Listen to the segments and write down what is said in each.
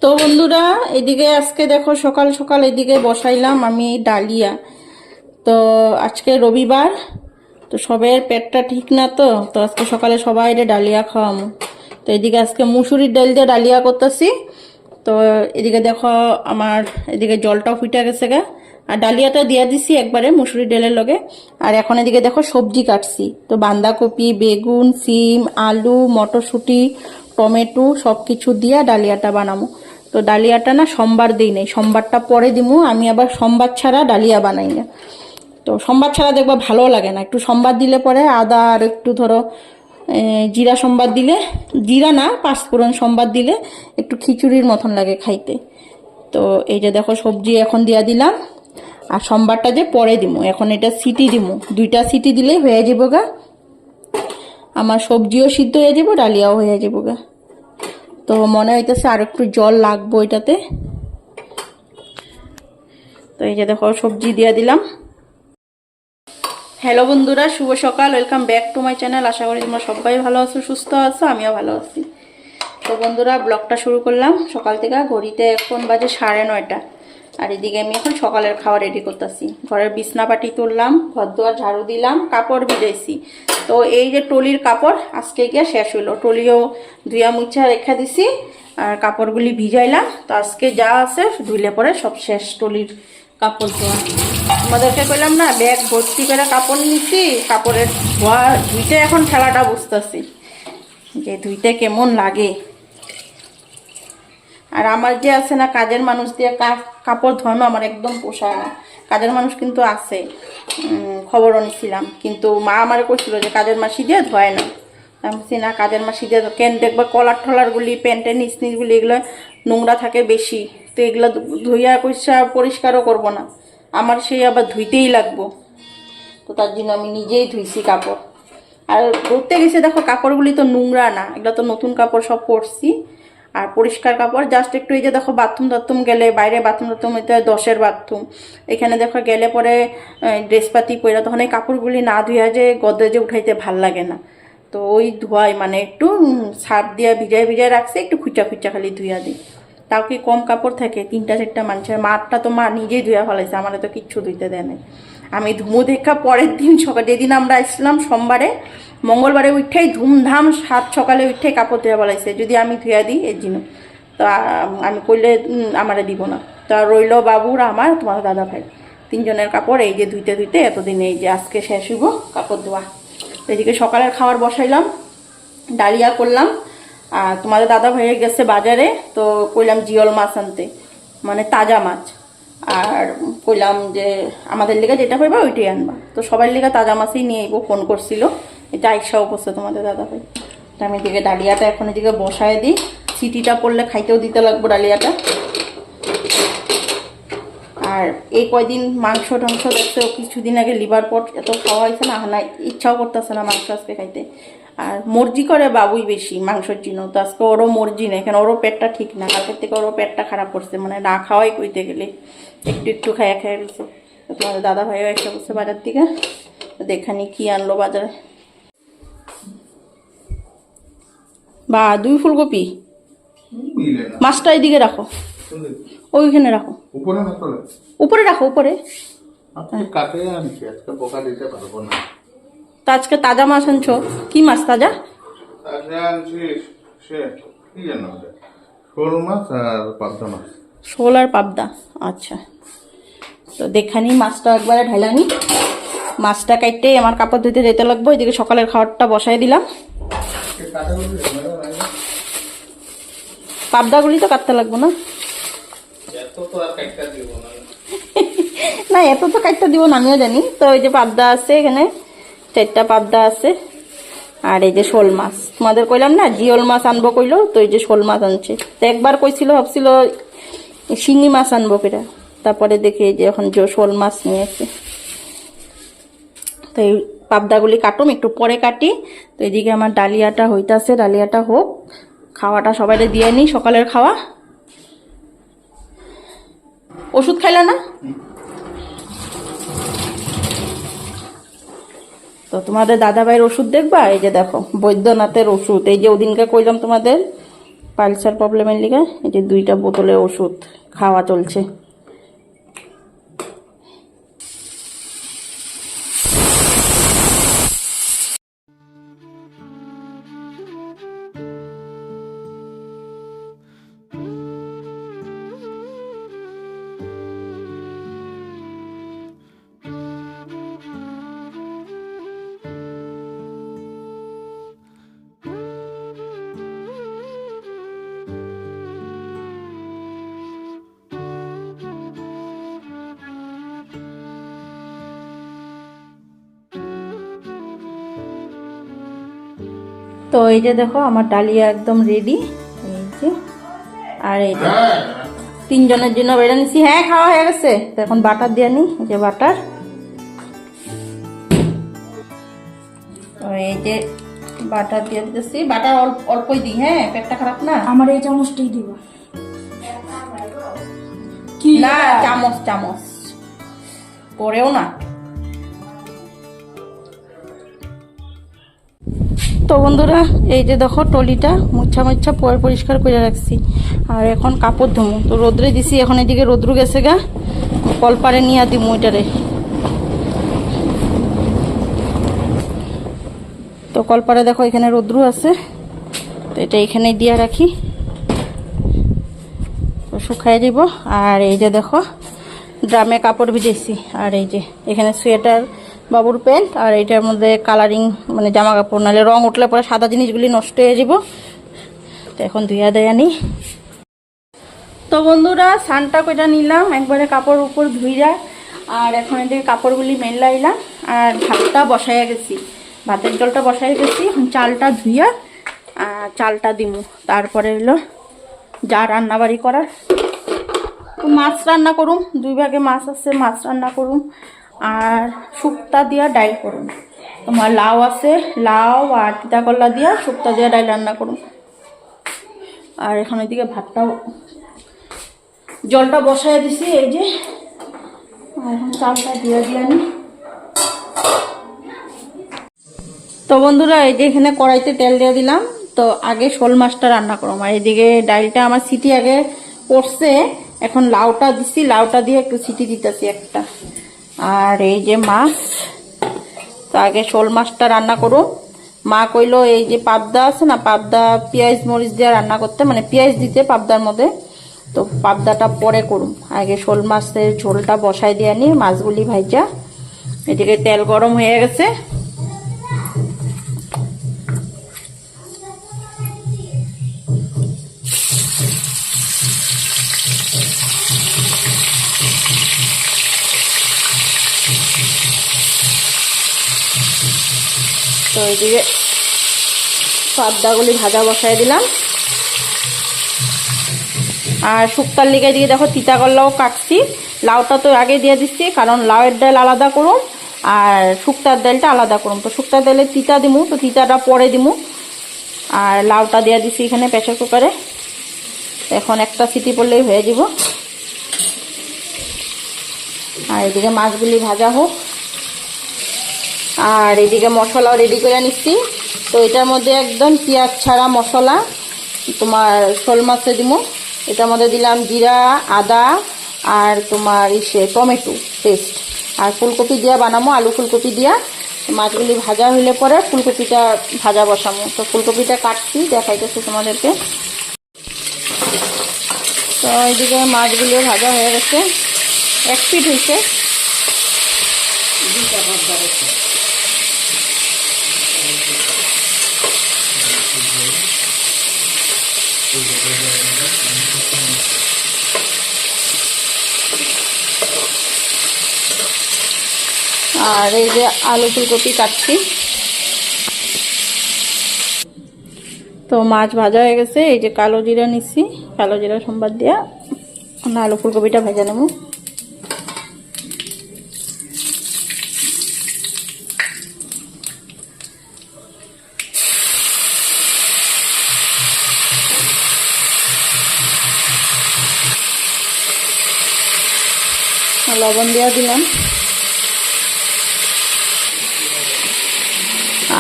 তো বন্ধুরা, এদিকে আজকে দেখো সকাল সকাল এদিকে বসাইলাম আমি ডালিয়া। তো আজকে রবিবার, তো সবের পেটটা ঠিক না, তো তো আজকে সকালে সবাই ডালিয়া খাওয়ামু। তো এদিকে আজকে মুসুরির ডাল দিয়ে ডালিয়া করতেছি। তো এদিকে দেখো আমার এদিকে জলটাও ফুটে গেছে গা, আর ডালিয়াটা দিয়ে দিছি একবারে মুসুরির ডালের লগে। আর এখন এদিকে দেখো সবজি কাটছি, তো বাঁধাকপি, বেগুন, সিম, আলু, মটরশুঁটি, টমেটো সব কিছু দিয়া ডালিয়াটা বানাবো। তো ডালিয়াটা না সোমবার দিই নেই, সোমবারটা পরে দিমু। আমি আবার সোমবার ছাড়া ডালিয়া বানাই না। তো সোমবার ছাড়া দেখবা ভালো লাগে না, একটু সোমবার দিলে পরে আদা আর একটু ধরো জিরা সোমবার দিলে, জিরা না পাঁচফোড়ন সোমবার দিলে একটু খিচুড়ির মতন লাগে খাইতে। তো এই যে দেখো সবজি এখন দিয়া দিলাম, আর সোমবারটা যে পরে দিমু। এখন এটা সিটি দিমু, 2টা সিটি দিলেই হয়ে যাবো গা। আমার সবজিও সিদ্ধ হয়ে যাবো, ডালিয়াও হয়ে যাবো গা। তো মনে হইতেছে আর একটু জল লাগবো এটাতে। তো এই যে দেখো সবজি দিয়ে দিলাম। হ্যালো বন্ধুরা, শুভ সকাল, welcome back to my channel. আশা করি তোমরা সবাই ভালো আছো, সুস্থ আছো, আমিও ভালো আছি। তো বন্ধুরা, ব্লগটা শুরু করলাম সকাল থেকে। ঘড়িতে এখন বাজে 9:30, আর এদিকে আমি এখন সকালের খাওয়া রেডি করতেছি। ঘরের বিছনাপাটি তুললাম, ঘর দুয়ার ঝাড়ু দিলাম, কাপড় ভিজাইছি। তো এই যে টলির কাপড় আজকে গিয়ে শেষ হইলো, টলিও ধুয়া মুছা রেখে দিছি, আর কাপড়গুলি ভিজাইলাম। তো আজকে যা আছে ধুইলে পরে সব শেষ টলির কাপড় ধোয়া। আমাদেরকে কইলাম না, ব্যাগ ভর্তি করে কাপড় নিচ্ছি, কাপড়ের ধোয়া ধুইতে এখন খেলাটা বুঝতেছি যে ধুইতে কেমন লাগে। আর আমার যে আছে না কাজের মানুষ দিয়ে কাপড় ধোয়ানো, আমার একদম পোষায় না। কাজের মানুষ কিন্তু আছে, খবরও নিছিলাম, কিন্তু মা আমার কইছিল যে কাজের মাসি দিয়ে ধোয় না। আমি বলছি না, কাজের মাসি দিয়ে কেন, দেখবা কলার টলারগুলি, প্যান্টের নিচ নিচগুলি এগুলো নোংরা থাকে বেশি, তো এগুলো ধুইয়া পরিষ্কারও করবো না, আমার সেই আবার ধুইতেই লাগবো। তো তার জন্য আমি নিজেই ধুইছি কাপড়। আর ধরতে গেছে দেখো কাপড়গুলি তো নোংরা না, এগুলো তো নতুন কাপড় সব পরছি, আর পরিষ্কার কাপড়। জাস্ট একটু এই যে দেখো বাথরুম টাথরুম গেলে, বাইরে বাথরুম টাথরুম, এটা 10-এর বাথরুম, এখানে দেখো গেলে পরে ড্রেসপাতি পরে, তখন এই কাপড়গুলি না ধুইয়া যে গদরেজে উঠাইতে ভাল লাগে না। তো ওই ধোয়াই মানে একটু সার্ফ দিয়া ভিজাই ভিজাই রাখছে, একটু খুঁচা খুঁচা খালি ধুইয়া দিই। তাও কি কম কাপড় থাকে, 3-4টা মানুষের। মারটা তো মা নিজেই ধুয়া ফেলাইছে, আমার তো কিচ্ছু ধুইতে দেয় নাই। আমি ধুমু দেখা পরের দিন সকাল, যেদিন আমরা আসলাম সোমবারে, মঙ্গলবারে উঠেই ধুমধাম সকালে উঠেই কাপড় ধুয়া ফেলাইছে, যদি আমি ধুয়া দিই এর জন্য। তো আমি কইলে আমারে দিব না। তা রইল বাবুর, আমার, তোমার দাদা ভাই, 3জনের কাপড় এই যে ধুইতে ধুইতে এতদিন, এই যে আজকে শেষ হইব কাপড় ধোয়া। এদিকে সকালের খাবার বসাইলাম, ডালিয়া করলাম। আর তোমাদের দাদা ভাইয়ে গেছে বাজারে, তো কইলাম জিওল মাছ আনতে, মানে তাজা মাছ। আর কইলাম যে আমাদের লিগা যেটা হইবা ওইটাই আনবা। তো সবার লিগা তাজা মাছই নিয়ে আইবো, ফোন করছিল। এটা আইসাও করছে তোমাদের দাদা ভাই। তো আমি এদিকে ডালিয়াটা এখন এদিকে বসায় দিই, সিটিটা পড়লে খাইতেও দিতে লাগবো ডালিয়াটা। আর এই কয়দিন মাংস টাংস দেখছে, কিছুদিন আগে লিভার পট এত খাওয়া হয়েছে না, না ইচ্ছাও করতেছে না মাংস আজকে খাইতে। আর মর্জি করে বাবুই বেশি মাংসের জন্য। তো আজকে ওরও মর্জি নেই, কেন ওরও পেটটা ঠিক না, কালকের থেকে ওরও পেটটা খারাপ করছে, মানে না খাওয়াই কইতে গেলে একটু একটু খাইয়া খাইয়া গেছে। তো তোমাদের দাদা ভাইও এসে বসে বাজার থেকে, দেখানি কি আনলো বাজারে। বা 2 ফুলকপি, মাছটা এইদিকে রাখো, ওইখানে রাখো, উপরে রাখো, উপরে। তা আজকে তাজা মাছ আনছো? কি মাছ তাজা? শোল আর পাবদা, আচ্ছা। তো দেখানি মাছটা একবারে ঢাইলানি। মাছটা কাটতে আমার কাপড় ধুতে যেতে লাগবো। এদিকে সকালের খাবারটা বসাই দিলাম। পাবদাগুলি তো কাটতে লাগবো না, না এত তো কাটতে দিব না, আমিও জানি। তো এই যে পাবদা আছে, এখানে 4টা পাবদা আছে। আর এই যে শোল মাছ, তোমাদের কইলাম না জিওল মাছ আনবো কইলো, তো এই যে শোল মাছ আনছে। তো একবার কইছিল, ভাবছিল শিঙি মাছ আনবো কেটা, তারপরে দেখি যে এখন শোল মাছ নিয়েছে। তো এই পাবদাগুলি কাটুম, একটু পরে কাটি। তো এদিকে আমার ডালিয়াটা হইতাছে, ডালিয়াটা হোক, খাওয়াটা সবাই দিয়ে নিই, সকালের খাওয়া। ওষুধ খাইলা না? তো তোমাদের দাদা ভাইয়ের ওষুধ দেখবা, এই যে দেখো বৈদ্যনাথের ওষুধ, এই যে ওদিনকে কইলাম তোমাদের পালসার প্রবলেমের লিগে এই যে 2টা বোতলে ওষুধ খাওয়া চলছে। তো এই যে দেখো আমার ডালিয়া একদম রেডি, এই যে। আর এই যে 3 জনের জন্য বেড়ে নিছি। হ্যাঁ, খাওয়া হয়ে গেছে। তো এখন বাটার দিয়ে নি, এই যে বাটার। তো এই যে বাটার দিয়ে দিতেছি। বাটার অল্পই দিই, হ্যাঁ, পেটটা খারাপ না। আমার এই চামচটাই দিব। কি না, চামচ পরেও না। তো বন্ধুরা, এই যে দেখো টলিটা মুছা পরিষ্কার করে রাখছি। আর এখন কাপড় ধুমু। তো রোদ্রে দিছি, এখন এদিকে রোদ্রু গেছে গা, কলপারে নিয়ে দিমু এটারে। তো কলপারে দেখো এখানে রোদ্রু আছে, তো এটা এখানে দিয়ে রাখি, তো শুকাই দিব। আর এই যে দেখো ড্রামে কাপড় ভিজেছি। আর এই যে এখানে সোয়েটার, বাবুর প্যান্ট, আর এটার মধ্যে কালারিং মানে জামা কাপড়, নাহলে রং উঠলে পরে সাদা জিনিসগুলি নষ্ট হয়ে যাব। তো এখন ধুইয়া দেয়া নি। তো বন্ধুরা, স্নানটা কইটা নিলাম একবারে কাপড় উপর ধুইয়া। আর এখন এদিকে কাপড়গুলি মেলাইলাম আর ভাতটা বসাইয়া গেছি, ভাতের জলটা বসাই গেছি। এখন চালটা ধুইয়া চালটা দিমু। তারপরে হলো যা রান্নাবাড়ি করার, মাছ রান্না করুম, 2 ভাগে মাছ আছে, মাছ রান্না করুম। আর শুক্তা দিয়া ডাইল করুম। তোমার লাউ আছে, লাউ আর তিতা করলা দিয়া শুক্তা দিয়া ডাইল রান্না করুম। আর এখন ওইদিকে ভাতটাও জলটা বসায় দিছি, এই যে। এখন চালটা দিয়ে আনি। তো বন্ধুরা, এই যে এখানে কড়াইতে তেল দিয়ে দিলাম। তো আগে শোল মাছটা রান্না করুম। আর এদিকে ডাইলটা আমার সিটি আগে পড়ছে, এখন লাউটা দিছি, লাউটা দিয়ে একটু সিটি দিতেছি একটা। আর এই যে মাছ, তো আগে শোল মাছটা রান্না করুম। মা কইলো এই যে পাবদা আছে না, পাবদা পেঁয়াজ মরিচ দিয়ে রান্না করতে, মানে পেঁয়াজ দিতে পাবদার মধ্যে। তো পাবদাটা পরে করুম, আগে শোল মাছের ঝোলটা বসাই দিয়ে আনি, মাছগুলি ভাইজা। এদিকে তেল গরম হয়ে গেছে। তো এইদিকে পাবদাগুলি ভাজা বসাই দিলাম। আর শুক্তার লিগে দিয়ে দেখো তিতা করলাও কাটছি। লাউটা তো আগে দিয়ে দিচ্ছি, কারণ লাউয়ের ডাল আলাদা করুম আর শুক্তার ডালটা আলাদা করুম। তো শুক্তার ডালে তিতা দিমু, তো তিতাটা পরে দিমু। আর লাউটা দিয়ে দিচ্ছি এখানে প্রেসার কুকারে। এখন একটা সিটি পড়লেই হয়ে যাব। আর এদিকে মাছগুলি ভাজা হোক। আর এদিকে মশলাও রেডি করে নিচ্ছি। তো এটার মধ্যে একদম পেঁয়াজ ছাড়া মশলা তোমার শোল মাছে দিব। এটার মধ্যে দিলাম জিরা, আদা আর তোমার টমেটো পেস্ট। আর ফুলকপি দিয়া বানাবো, আলু ফুলকপি দিয়া। মাছগুলি ভাজা হইলে পরে ফুলকপিটা ভাজা বসাবো। তো ফুলকপিটা কাটছি, দেখাইতেছি তোমাদেরকে। তো এইদিকে মাছগুলিও ভাজা হয়ে গেছে, 1 পিঠ হয়েছে। আর এই যে আলু ফুলকপি কাটছি। তো মাছ ভাজা হয়ে গেছে। এই যে কালো জিরা নিচ্ছি, কালো জিরা সম্বাদ দিয়া আলু ফুলকপিটা ভেজে নেব। লবণ দেওয়া দিলাম।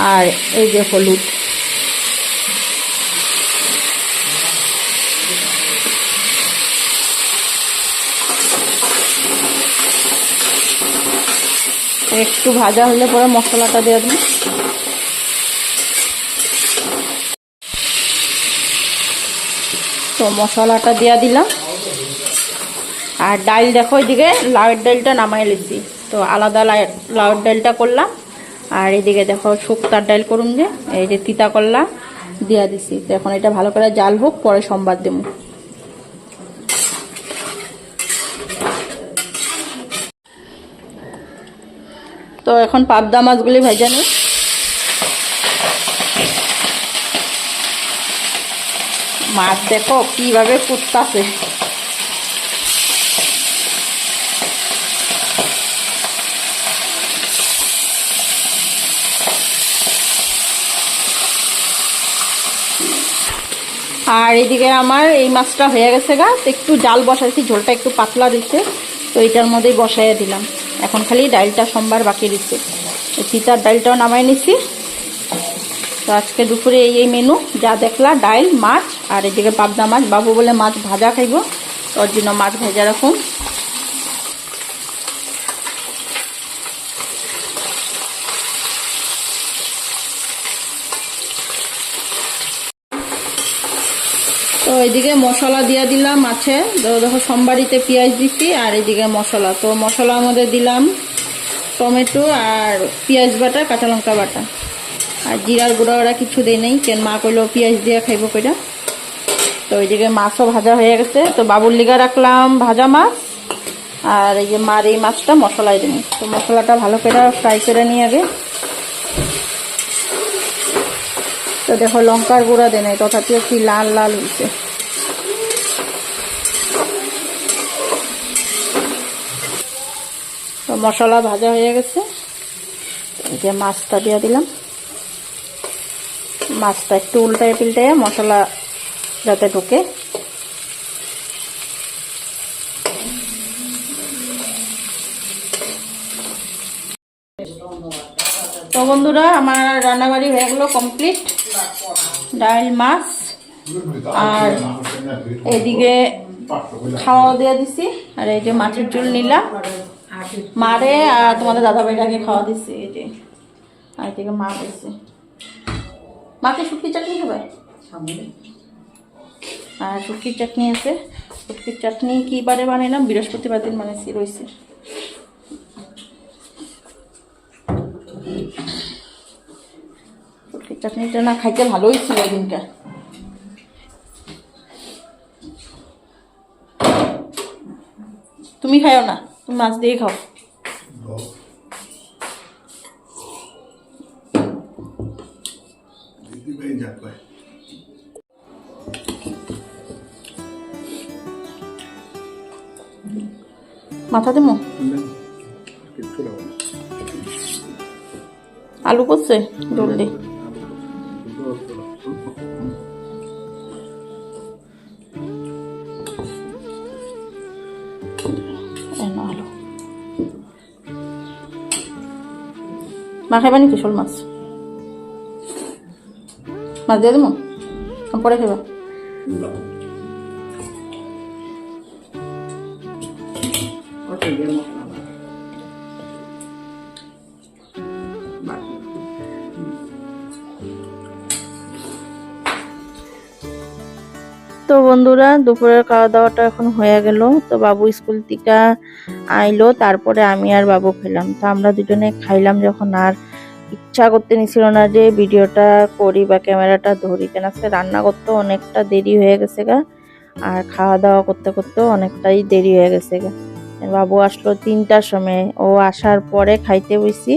আর এই যে হলুদ। একটু ভাজা হলে পরে মশলাটা দিয়ে দিই। তো মশলাটা দিয়ে দিলাম। আর ডাল দেখো এদিকে লাউয়ের ডালটা নামাই লিছি, তো আলাদা লাউয়ের ডালটা করলাম। আর এদিকে দেখো শুক্তার ডাল করুন, যে এই যে তিতা করলা দিয়া দিছি। তো এখন এটা ভালো করে জাল হোক, পরে সোমবার দেবো। তো এখন পাবদা মাছগুলি ভেজে নিই। মাছ দেখো কিভাবে ফুটতাছে। আর এদিকে আমার এই মাছটা হয়ে গেছে গা, একটু জাল বসাইছি, ঝোলটা একটু পাতলা দিচ্ছে, তো এটার মধ্যেই বসাইয়া দিলাম। এখন খালি ডালটা সোমবার বাকি দিচ্ছে। চিতার ডালটাও নামাই নিছি। তো আজকে দুপুরে এই মেনু যা দেখলা, ডাল, মাছ, আর এদিকে পাবদা মাছ। বাবু বলে মাছ ভাজা খাইব, ওর জন্য মাছ ভাজা রাখুন। তো এইদিকে মশলা দিয়ে দিলাম মাছে। দেখো সোমবারিতে পেঁয়াজ দিচ্ছি, আর এইদিকে মশলা। তো মশলার মধ্যে দিলাম টমেটো আর পেঁয়াজ বাটা, কাঁচা লঙ্কা বাটা, আর জিরার গুঁড়া ওরা কিছু দেয় নেই, কেন মা কইলো পেঁয়াজ দিয়ে খাইব কইরা। তো এইদিকে মাছও ভাজা হয়ে গেছে। তো বাবুর লিগা রাখলাম ভাজা মাছ, আর এই যে মার এই মাছটা মশলায় দেবো। তো মশলাটা ভালো করে ফ্রাই করে নিয়ে আগে। তো দেখো লঙ্কার গুঁড়া দেয় নাই, তথাপিও কি লাল লাল হয়েছে। তো মশলা ভাজা হয়ে গেছে, এই যে মাছটা দিয়ে দিলাম। মাছটা একটু উল্টায় পিল্টায় মশলা যাতে ঢুকে। তো বন্ধুরা আমার রান্নাবাড়ি হয়ে গেল কমপ্লিট। ডাল, মাছ, আর এদিকে খাওয়া দিয়ে দিছি। আর এই যে মাছের ঝোল নিলাম মারে, আর তোমাদের দাদা ভাইটাকে খাওয়া দিচ্ছি। এই যে আর এদিকে মা দিচ্ছে। মাকে শুটকির চাটনি খাবে, আর শুটকির চাটনি আছে। শুটকির চাটনি কি বারে বানাইলাম, বৃহস্পতিবার দিন বানাইছি, রয়েছে। শুটকির চাটনিটা না খাইতে ভালোই ছিল দিনটা। তুমি খাইও না, তুমি মাছ দিয়ে খাও। মাথা দেবো, আলু করছে জলদি। আলু মা খাইবা নাকি? শোল মাছ মাছ দিয়ে দেবো, পরে খাইবা। তো বন্ধুরা দুপুরের খাওয়া দাওয়াটা এখন হয়ে গেল। তো বাবু স্কুল থেকে আইলো, তারপরে আমি আর বাবু খেলাম। তো আমরা দুজনে খাইলাম যখন, আর ইচ্ছা করতে নিছিল না যে ভিডিওটা করি বা ক্যামেরাটা ধরি, কেন আজকে রান্না করতে অনেকটা দেরি হয়ে গেছে গা, আর খাওয়া দাওয়া করতে করতে অনেকটাই দেরি হয়ে গেছে গা। বাবু আসলো 3টার সময়, ও আসার পরে খাইতে বসি।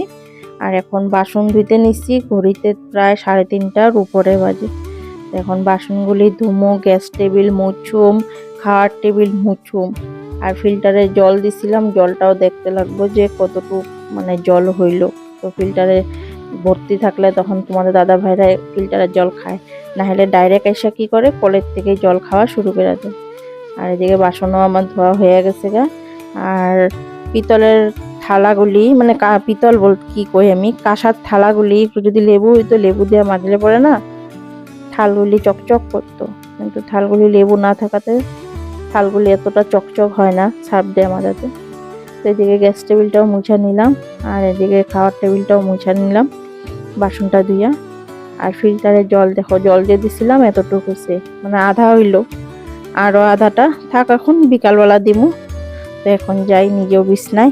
আর এখন বাসন ধুইতে নিচ্ছি, ঘড়িতে প্রায় 3:30টার উপরে বাজে। এখন বাসনগুলি ধুমো, গ্যাস টেবিল মুছুম, খাওয়ার টেবিল মুছুম, আর ফিল্টারে জল দিছিলাম, জলটাও দেখতে লাগবো যে কতটুকু মানে জল হইল। তো ফিল্টারে ভর্তি থাকলে তখন তোমাদের দাদা ভাইরা ফিল্টারের জল খায়, না হলে ডাইরেক্ট এসে কি করে কলের থেকে জল খাওয়া শুরু করে দেয়। আর এদিকে বাসনও আমার ধোয়া হয়ে গেছে গা। আর পিতলের থালাগুলি, মানে পিতল বলতে কি কই আমি, কাঁসার থালাগুলি একটু যদি লেবু হইতো, লেবু দিয়ে মাজলে পরে না থালগুলি চকচক করতো, কিন্তু থালগুলি লেবু না থাকাতে থালগুলি এতটা চকচক হয় না সার্ফ দিয়ে মাজাতে। তো এদিকে গ্যাস টেবিলটাও মুছে নিলাম, আর এদিকে খাওয়ার টেবিলটাও মুছে নিলাম বাসনটা ধুইয়া। আর ফিল্টারে জল দেখো, জল যে দিছিলাম এতটুকু হয়েছে, মানে আধা হইল, আরও আধাটা থাক, এখন বিকালবেলা দিমু। তো এখন যাই নিজেও বিছনায়,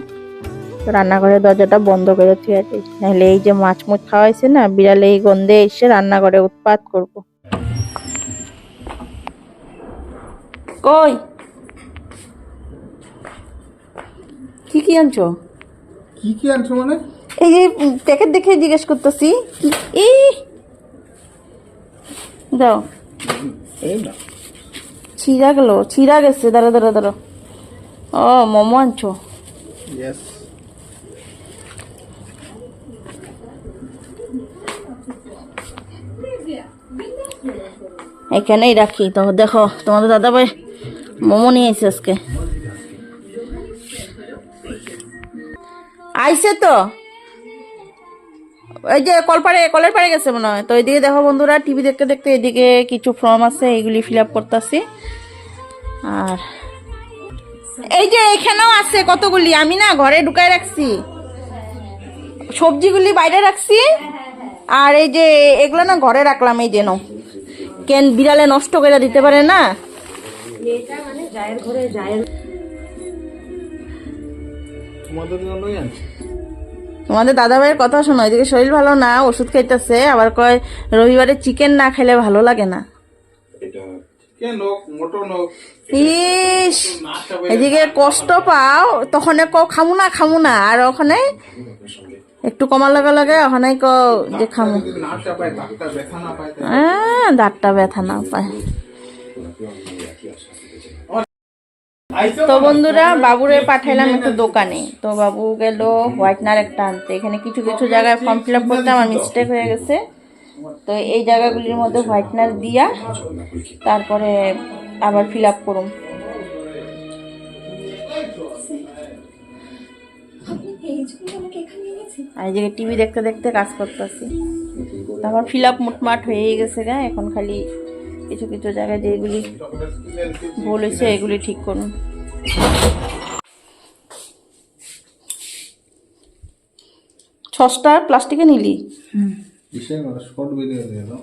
রান্নাঘরের দরজাটা বন্ধ করে থুয়ে দিই, নাহলে এই যে মাছ মুছ খাওয়াইছে না, বিড়ালে এই গন্ধে এসে রান্নাঘরে উৎপাত করব। কই কি কি আনছো? কি কি আনছো মানে? এই যে প্যাকেট দেখে জিজ্ঞেস করতেছি। এই দাও, এই না, ছিঁড়া গেল, ছিঁড়া গেছে, দাঁড়া দাঁড়া দাঁড়া। ও মোমো আনছো? ইয়েস। এখানেই রাখি তো। দেখো তোমাদের দাদা ভাই মোমো নিয়ে এসে আজকে আইসে তো, ওই যে কলের পাড়ে গেছে মনে হয়। তো এইদিকে দেখো বন্ধুরা, টিভি দেখতে দেখতে এদিকে কিছু ফর্ম আছে, এইগুলি ফিল আপ করতেছি। আর এই যে এখানেও আছে কতগুলি, আমি না ঘরে ঢুকায় রাখছি, সবজিগুলি বাইরে রাখছি, আর এই যে এগুলো না ঘরে রাখলাম। এই যেন কেন বিড়ালে নষ্ট করে দিতে পারে না। তোমাদের জন্যই আনছি। তোমাদের দাদা ভাইয়ের কথা শোনো, এদিকে শরীর ভালো না, ওষুধ খাইতেছে, আবার কয় রবিবারে চিকেন না খেলে ভালো লাগে না। কেন মটন হোক, ইস, এদিকে কষ্ট পাও, তখন খামু না, আর ওখানে একটু কমার লাগা লাগে, ওখানে যে খামু, না চাপায়, দাঁতটা ব্যথা না পায়। দাঁতটা ব্যথা না পায়। তো বন্ধুরা, বাবুরে পাঠাইলাম একটু দোকানে। তো বাবু গেল হোয়াইটনার একটা আনতে। এখানে কিছু কিছু জায়গায় ফর্ম ফিল আপ করতে আমার মিস্টেক হয়ে গেছে, তো এই জায়গাগুলির মধ্যে হোয়াইটনার দিয়া তারপরে আবার ফিল আপ করুম। আর এই জায়গায় টিভি দেখতে দেখতে কাজ করতেছি। তো আমার ফিল আপ মোটমাট হয়ে গেছে গা, এখন খালি কিছু কিছু জায়গায় যেগুলি ভুল হয়েছে এগুলি ঠিক করুন। সসটা প্লাস্টিকে নিলি? শর্ট ভিডিও দিয়ে দাও।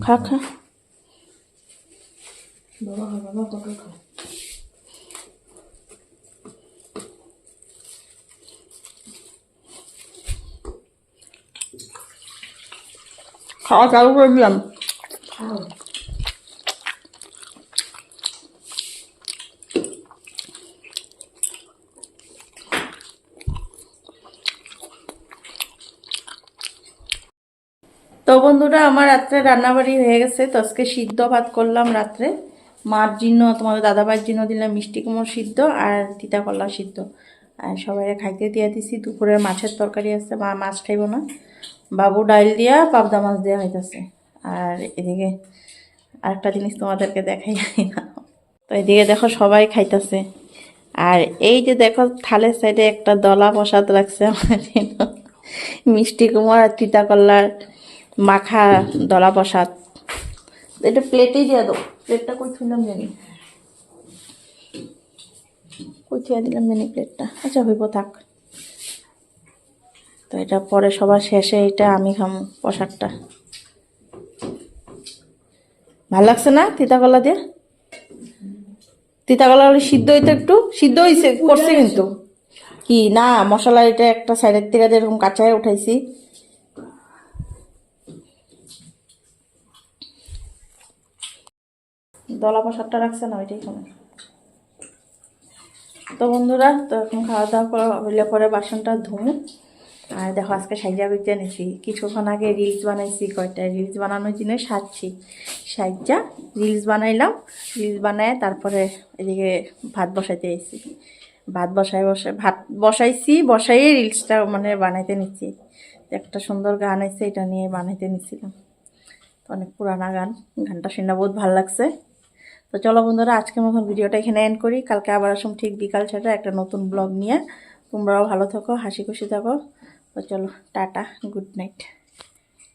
খা খা। খাওয়া চালু করে দিলাম। তো বন্ধুরা, আমার রাত্রে রান্নাবাড়ি হয়ে গেছে। তো আজকে সিদ্ধ ভাত করলাম রাত্রে, মার জন্য, তোমাদের দাদাভাইয়ের জন্য দিলাম মিষ্টি কুমড় সিদ্ধ আর তিতা করলা সিদ্ধ, আর সবাই খাইতে দিয়ে দিছি। দুপুরে মাছের তরকারি আছে, মা মাছ খাইব না, বাবু ডাইল দিয়া পাবদা মাছ দেওয়া হইতেছে। আর এদিকে আরেকটা জিনিস তোমাদেরকে দেখাই না, তো এদিকে দেখো সবাই খাইতেছে। আর এই যে দেখো থালের সাইডে একটা দলা প্রসাদ রাখছে আমার জন্য, মিষ্টি কুমড় আর তিতা করলার মাখা দলা প্রসাদ। এটা প্লেটেই দিয়ে দাও, প্লেটটা কই থুইলাম জানি, কই থুয়া দিলাম জানি প্লেটটা। আচ্ছা হইব, থাক। তো এটা পরে সবার শেষে এটা আমি খামু প্রসাদটা। ভাল লাগছে না তিতা কলা দিয়ে? তিতা কলা হলে সিদ্ধ হইতে একটু সিদ্ধ হয়েছে করছে, কিন্তু কি না মশলা এটা একটা সাইডের থেকে যেরকম কাঁচায় উঠাইছি। দলা প্রসাদটা রাখছে না, ওইটাই খাবো। তো বন্ধুরা, তো এখন খাওয়া দাওয়া করা হইলে পরে বাসনটা ধুমু। আর দেখো আজকে সাইজা বিজা নিছি, কিছুক্ষণ আগে রিলস বানাইছি, কয়টা রিলস বানানোর জন্য সাজছি, সাইজা রিলস বানাইলাম। রিলস বানায় তারপরে এদিকে ভাত বসাইতে এসেছি, ভাত বসাইছি, বসাইয়ে রিলসটা মানে বানাইতে নিচ্ছি। একটা সুন্দর গান আছে, এটা নিয়ে বানাইতে নিচ্ছিলাম। অনেক পুরানা গানটা শুনে বহুত ভালো লাগছে। তো চলো বন্ধুরা, আজকের মতন ভিডিওটা এখানে এন্ড করি। কালকে আবার আসুন ঠিক বিকাল 6টায় একটা নতুন ব্লগ নিয়ে। তোমরাও ভালো থাকো, হাসি খুশি থাকো। তো চলো, টাটা, গুড নাইট।